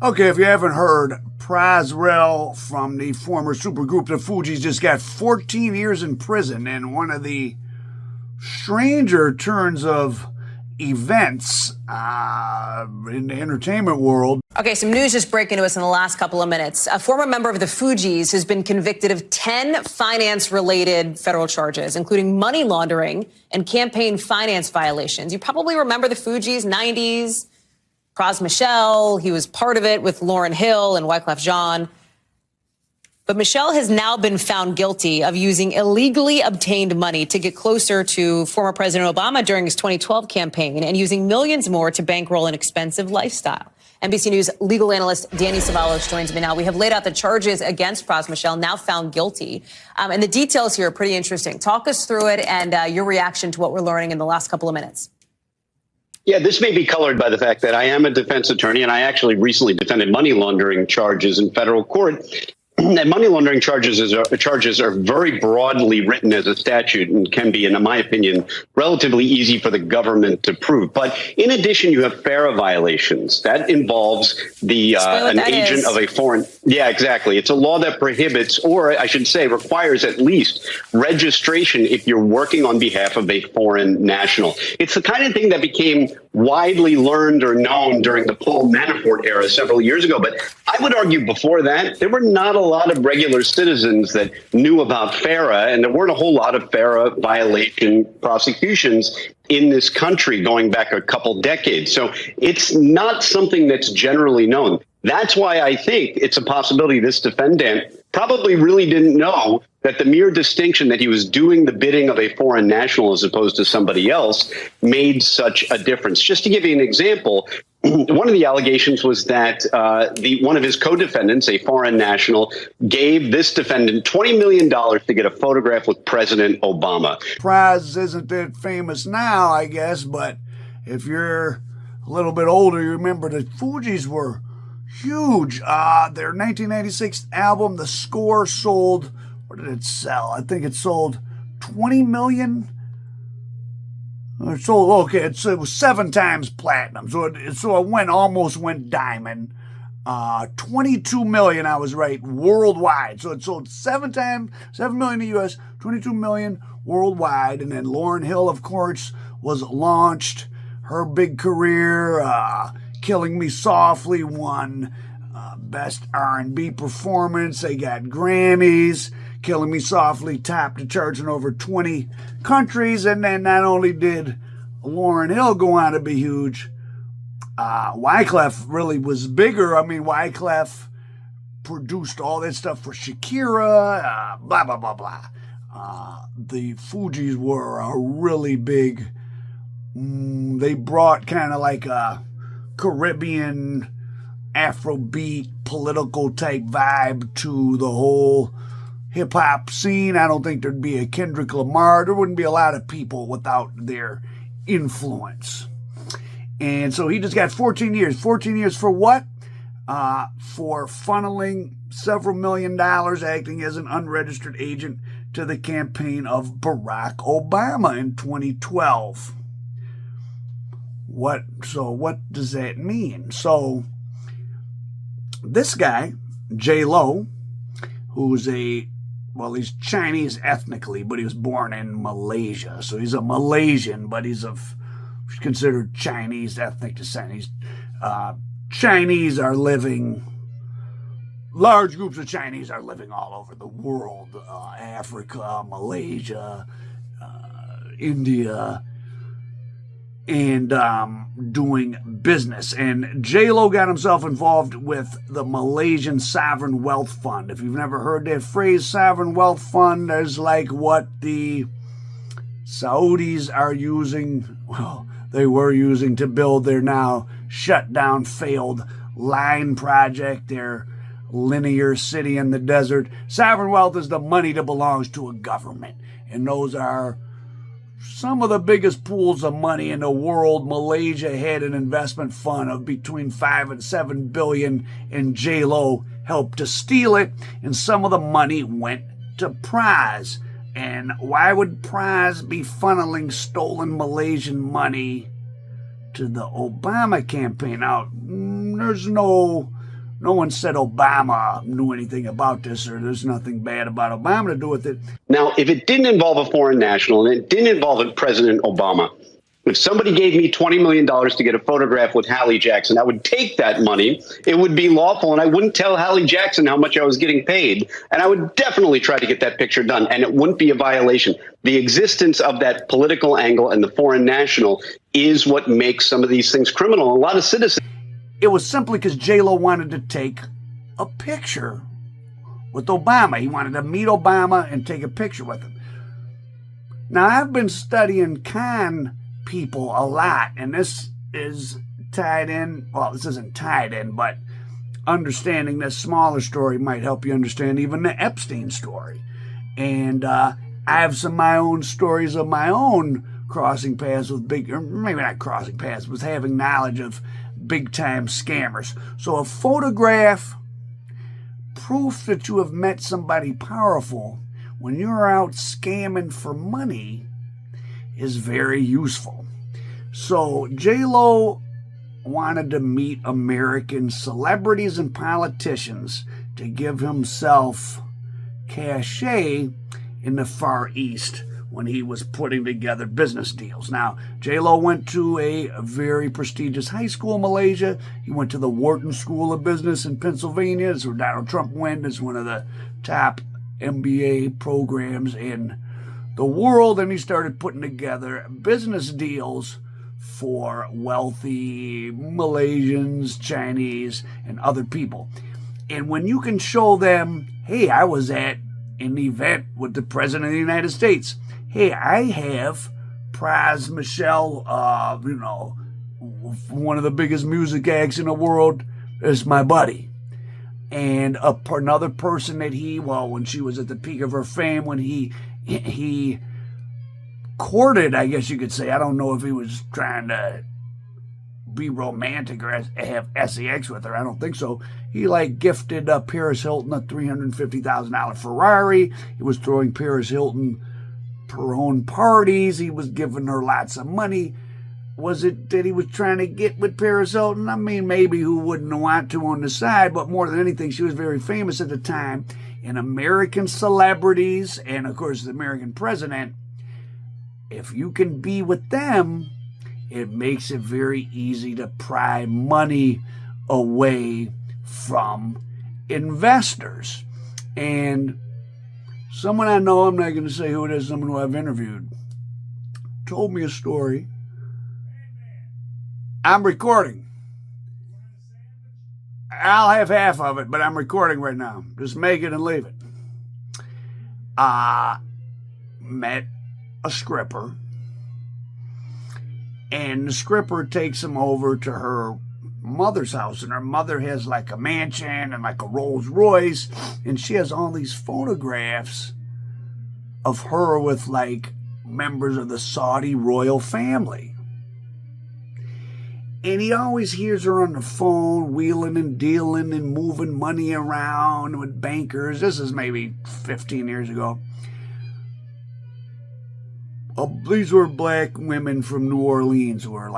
Okay, if you haven't heard, Prazrel from the former supergroup the Fugees just got 14 years in prison, and one of the stranger turns of events in the entertainment world. Okay, some news just breaking to us in the last couple of minutes. A former member of the Fugees has been convicted of 10 finance-related federal charges, including money laundering and campaign finance violations. You probably remember the Fugees, 90s, Pras Michel. He was part of it with Lauryn Hill and Wyclef Jean. But Michel has now been found guilty of using illegally obtained money to get closer to former President Obama during his 2012 campaign and using millions more to bankroll an expensive lifestyle. NBC News legal analyst Danny Savalos joins me now. We have laid out the charges against Pras Michel, now found guilty. And the details here are pretty interesting. Talk us through it and your reaction to what we're learning in the last couple of minutes. Yeah, this may be colored by the fact that I am a defense attorney, and I actually recently defended money laundering charges in federal court. And money laundering charges are very broadly written as a statute and can be, in my opinion, relatively easy for the government to prove. But in addition, you have FARA violations. That involves an agent of a foreign. Yeah, exactly. It's a law that prohibits, or I should say requires at least registration if you're working on behalf of a foreign national. It's the kind of thing that became widely learned or known during the Paul Manafort era several years ago. But I would argue before that, there were not a lot of regular citizens that knew about FARA, and there weren't a whole lot of FARA violation prosecutions in this country going back a couple decades. So it's not something that's generally known. That's why I think it's a possibility this defendant probably really didn't know that the mere distinction that he was doing the bidding of a foreign national as opposed to somebody else made such a difference. Just to give you an example, one of the allegations was that one of his co-defendants, a foreign national, gave this defendant $20 million to get a photograph with President Obama. Praz isn't that famous now, I guess, but if you're a little bit older, you remember the Fugees were huge. Their 1996 album, The Score, sold, what did it sell? I think it sold 20 million. It sold, okay, it was 7 times platinum, so it almost went diamond. 22 million, I was right, worldwide. So it sold 7 million in the U.S., 22 million worldwide. And then Lauryn Hill, of course, was launched. Her big career, Killing Me Softly won Best R&B Performance. They got Grammys. Killing Me Softly topped the charts in over 20 countries. And then not only did Lauryn Hill go on to be huge, Wyclef really was bigger. I mean, Wyclef produced all that stuff for Shakira, blah, blah, blah, blah. The Fugees were a really big, they brought kind of like a Caribbean Afrobeat political type vibe to the whole hip-hop scene. I don't think there'd be a Kendrick Lamar. There wouldn't be a lot of people without their influence. And so he just got 14 years. 14 years for what? For funneling several $1 million, acting as an unregistered agent to the campaign of Barack Obama in 2012. What does that mean? So this guy, J-Lo, who's he's Chinese ethnically, but he was born in Malaysia. So he's a Malaysian, but he's considered Chinese ethnic descent. Chinese are living, large groups of Chinese are living all over the world, Africa, Malaysia, India, and doing business. And J-Lo got himself involved with the Malaysian Sovereign Wealth Fund. If you've never heard that phrase, Sovereign Wealth Fund, is like what the Saudis are using, well, they were using to build their now shut down, failed line project, their linear city in the desert. Sovereign wealth is the money that belongs to a government. And those are some of the biggest pools of money in the world. Malaysia had an investment fund of between 5 and 7 billion, and J-Lo helped to steal it, and some of the money went to Pras. And why would Pras be funneling stolen Malaysian money to the Obama campaign? Now, there's no No one said Obama knew anything about this, or there's nothing bad about Obama to do with it. Now, if it didn't involve a foreign national and it didn't involve President Obama, if somebody gave me $20 million to get a photograph with Hallie Jackson, I would take that money. It would be lawful, and I wouldn't tell Hallie Jackson how much I was getting paid. And I would definitely try to get that picture done, and it wouldn't be a violation. The existence of that political angle and the foreign national is what makes some of these things criminal. A lot of citizens. It was simply because J-Lo wanted to take a picture with Obama. He wanted to meet Obama and take a picture with him. Now, I've been studying con people a lot, and this is tied in. Well, this isn't tied in, but understanding this smaller story might help you understand even the Epstein story. And I have some of my own stories of my own crossing paths with big, or maybe not crossing paths, but having knowledge of big-time scammers. So a photograph, proof that you have met somebody powerful when you're out scamming for money, is very useful. So J-Lo wanted to meet American celebrities and politicians to give himself cachet in the Far East when he was putting together business deals. Now, J-Lo went to a very prestigious high school in Malaysia. He went to the Wharton School of Business in Pennsylvania. It's where Donald Trump went. It's one of the top MBA programs in the world, and he started putting together business deals for wealthy Malaysians, Chinese, and other people. And when you can show them, hey, I was at an event with the President of the United States. Hey, I have Pras Michel, one of the biggest music acts in the world, is my buddy. And another person that when she was at the peak of her fame, when he courted, I guess you could say. I don't know if he was trying to be romantic or have sex with her. I don't think so. He gifted Paris Hilton a $350,000 Ferrari. He was throwing Paris Hilton her own parties. He was giving her lots of money. Was it that he was trying to get with Paris Hilton? I mean, maybe who wouldn't want to on the side, but more than anything, she was very famous at the time. And American celebrities, and of course the American president, if you can be with them, it makes it very easy to pry money away from investors. And someone I know, I'm not going to say who it is, someone who I've interviewed, told me a story. I'm recording. I'll have half of it, but I'm recording right now. Just make it and leave it. Met a scripper, and the scripper takes him over to her mother's house, and her mother has a mansion and a Rolls Royce, and she has all these photographs of her with members of the Saudi royal family. And he always hears her on the phone wheeling and dealing and moving money around with bankers. This is maybe 15 years ago. These were black women from New Orleans who were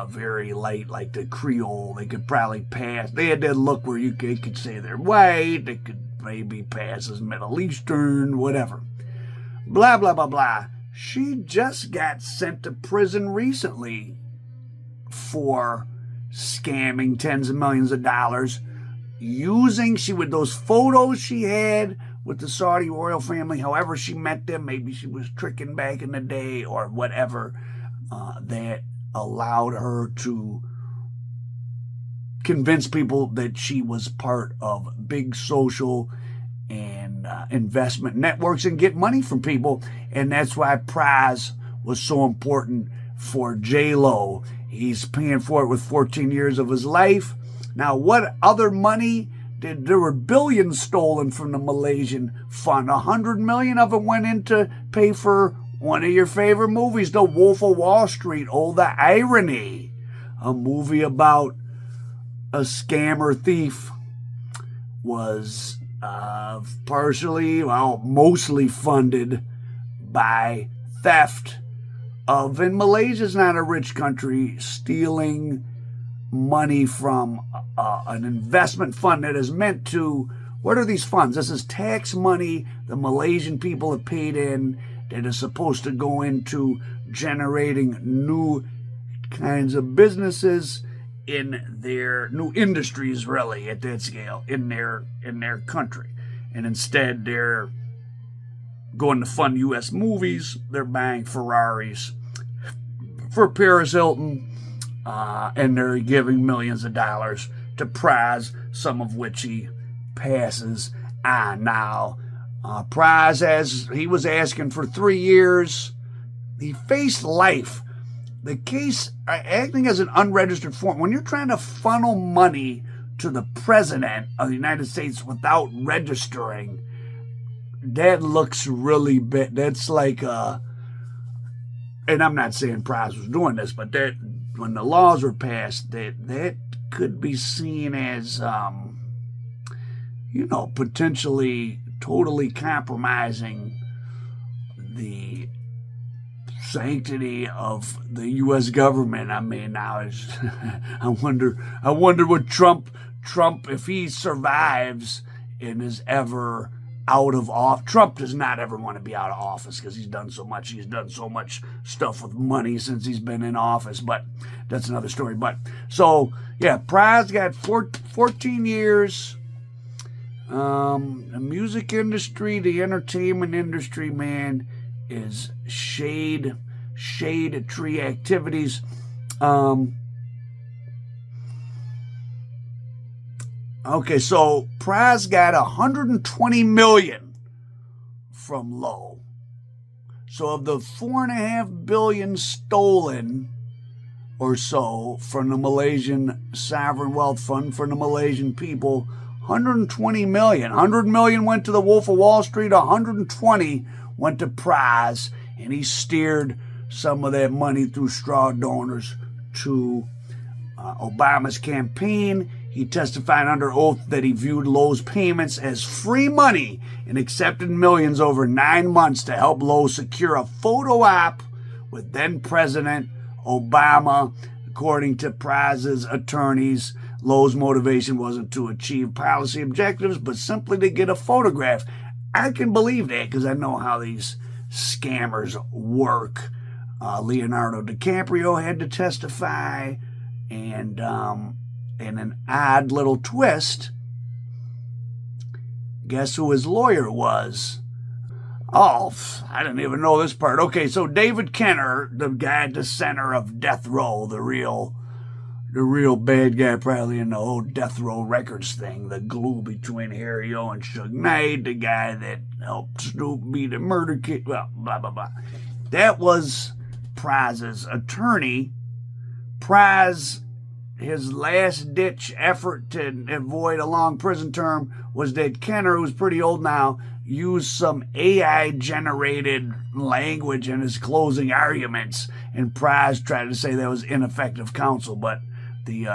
very light, the Creole. They could probably pass. They had that look where you could say they're white. They could maybe pass as Middle Eastern, whatever. Blah, blah, blah, blah. She just got sent to prison recently for scamming tens of millions of dollars using with those photos she had with the Saudi royal family, however she met them. Maybe she was tricking back in the day or whatever, that allowed her to convince people that she was part of big social and investment networks and get money from people. And that's why Pras was so important for J-Lo. He's paying for it with 14 years of his life. Now, what other money there were billions stolen from the Malaysian fund. 100 million of it went in to pay for one of your favorite movies, The Wolf of Wall Street. Oh, the irony. A movie about a scammer thief was mostly funded by theft of, and Malaysia's not a rich country, stealing money from an investment fund that is meant to, what are these funds? This is tax money the Malaysian people have paid in that is supposed to go into generating new kinds of businesses in their new industries, really, at that scale, in their country. And instead they're going to fund U.S. movies. They're buying Ferraris for Paris Hilton, and they're giving millions of dollars to Pras, some of which he passes on. Now, Pras, as he was asking for 3 years, he faced life. The case, acting as an unregistered foreign, when you're trying to funnel money to the president of the United States without registering, that looks really bad. That's like, and I'm not saying Pras was doing this, but that when the laws were passed, that could be seen as, potentially totally compromising the sanctity of the U.S. government. I mean, now I wonder what Trump, if he survives and is ever out of office. Trump does not ever want to be out of office because he's done so much. He's done so much stuff with money since he's been in office, but that's another story. But so, yeah, Pras got 14 years. The music industry, the entertainment industry, man, is shade tree activities. Okay, so Pras got $120 million from Low. So of the $4.5 billion stolen or so from the Malaysian Sovereign Wealth Fund, from the Malaysian people, $120 million. $100 million went to the Wolf of Wall Street, $120 went to Pras, and he steered some of that money through straw donors to Obama's campaign. He testified under oath that he viewed Low's payments as free money and accepted millions over 9 months to help Low secure a photo op with then-President Obama. According to Pras's attorneys, Low's motivation wasn't to achieve policy objectives, but simply to get a photograph. I can believe that because I know how these scammers work. Leonardo DiCaprio had to testify, and in an odd little twist, guess who his lawyer was? Oh, I didn't even know this part. Okay, so David Kenner, the guy at the center of Death Row, the real bad guy probably in the whole Death Row Records thing, the glue between Harry O and Suge Knight, the guy that helped Snoop beat a murder case, well, blah, blah, blah. That was Pras's attorney. Pras, his last-ditch effort to avoid a long prison term was that Kenner, who's pretty old now, used some AI-generated language in his closing arguments, and Pras tried to say that was ineffective counsel, but the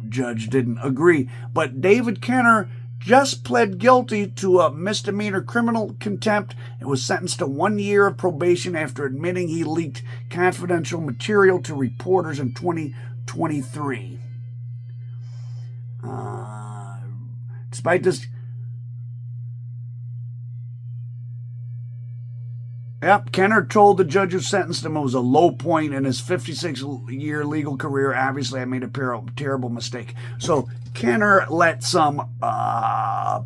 judge didn't agree. But David Kenner just pled guilty to a misdemeanor criminal contempt and was sentenced to 1 year of probation after admitting he leaked confidential material to reporters in 2023. Despite this, Kenner told the judge who sentenced him it was a low point in his 56-year legal career. Obviously, I made a terrible mistake. So Kenner let some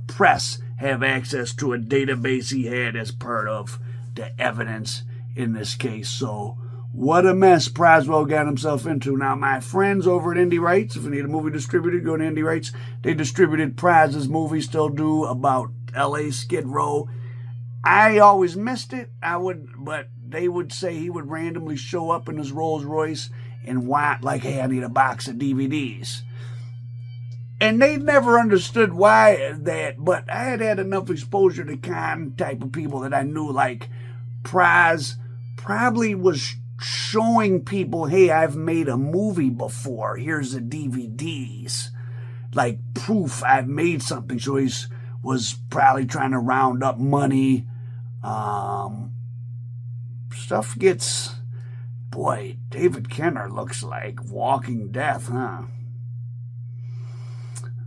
press have access to a database he had as part of the evidence in this case. So what a mess Praswell got himself into. Now, my friends over at Indie Rights, if you need a movie distributor, go to Indie Rights. They distributed Pras's movie, still do, about L.A. Skid Row. I always missed it. But they would say he would randomly show up in his Rolls Royce and want, like, hey, I need a box of DVDs. And they never understood why that, but I had enough exposure to con type of people that I knew, like, Pras probably was showing people, hey, I've made a movie before. Here's the DVDs. Like, proof I've made something. So he was probably trying to round up money. Stuff gets... Boy, David Kenner looks like Walking Death, huh?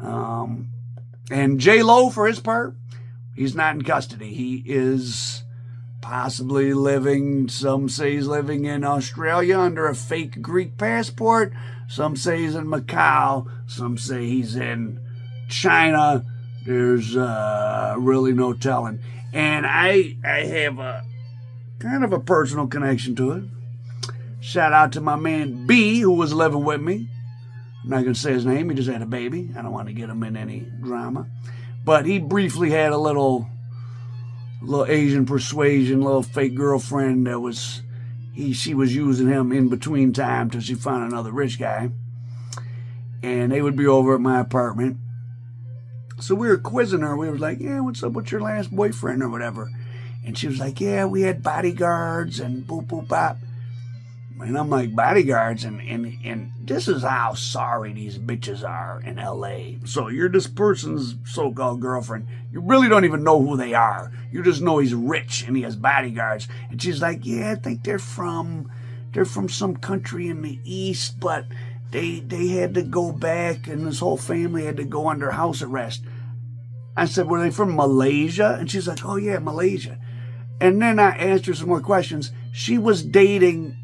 And J-Lo, for his part, he's not in custody. He is possibly living, some say he's living in Australia under a fake Greek passport. Some say he's in Macau. Some say he's in China. There's really no telling. And I have a kind of a personal connection to it. Shout out to my man B, who was living with me. I'm not going to say his name. He just had a baby. I don't want to get him in any drama. But he briefly had a little Asian persuasion, little fake girlfriend that was, she was using him in between time till she found another rich guy. And they would be over at my apartment. So we were quizzing her. We were like, yeah, what's up with your last boyfriend or whatever? And she was like, yeah, we had bodyguards and boop, boop, bop. And I'm like, bodyguards? And this is how sorry these bitches are in L.A. So you're this person's so-called girlfriend. You really don't even know who they are. You just know he's rich and he has bodyguards. And she's like, yeah, I think they're from some country in the East, but they had to go back, and this whole family had to go under house arrest. I said, were they from Malaysia? And she's like, oh, yeah, Malaysia. And then I asked her some more questions. She was dating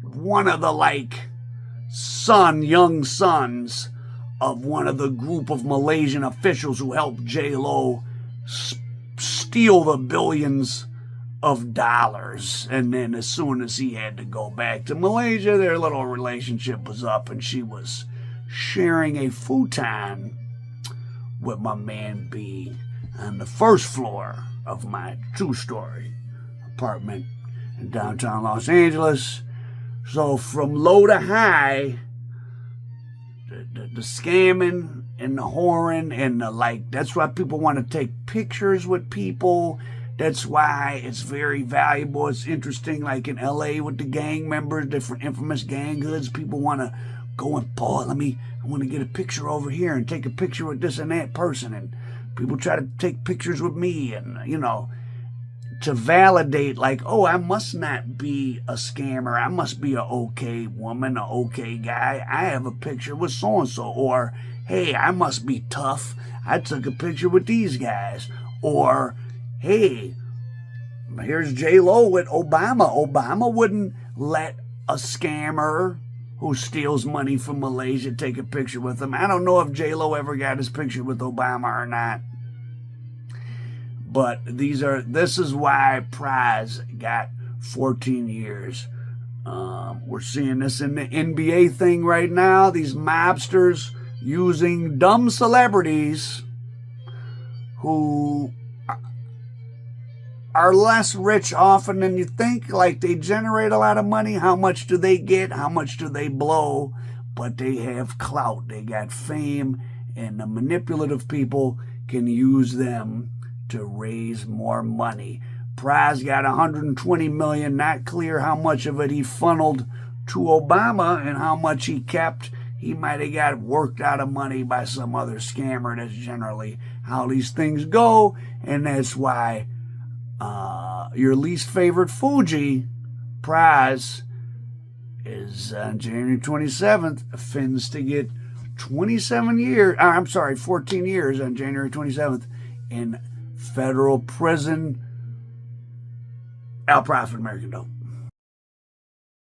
one of the young sons of one of the group of Malaysian officials who helped J-Lo steal the billions of dollars. And then as soon as he had to go back to Malaysia, their little relationship was up, and she was sharing a futon with my man B on the first floor of my 2-story apartment in downtown Los Angeles. So from low to high, the scamming and the whoring and the that's why people want to take pictures with people. That's why it's very valuable. It's interesting, like in LA with the gang members, different infamous gang hoods. People want to go and Paul, I want to get a picture over here and take a picture with this and that person. And people try to take pictures with me and, to validate, oh, I must not be a scammer. I must be a okay woman, a okay guy. I have a picture with so-and-so. Or, hey, I must be tough. I took a picture with these guys. Or, hey, here's J-Lo with Obama. Obama wouldn't let a scammer who steals money from Malaysia take a picture with him. I don't know if J-Lo ever got his picture with Obama or not. But this is why Pras got 14 years. We're seeing this in the NBA thing right now. These mobsters using dumb celebrities who are less rich often than you think. They generate a lot of money. How much do they get? How much do they blow? But they have clout. They got fame, and the manipulative people can use them to raise more money. Pras got $120 million. Not clear how much of it he funneled to Obama and how much he kept. He might have got worked out of money by some other scammer. That's generally how these things go, and that's why your least favorite Fuji, Pras, is on January 27th, fins to get 14 years on January 27th in federal prison. Al Prophet American Dope.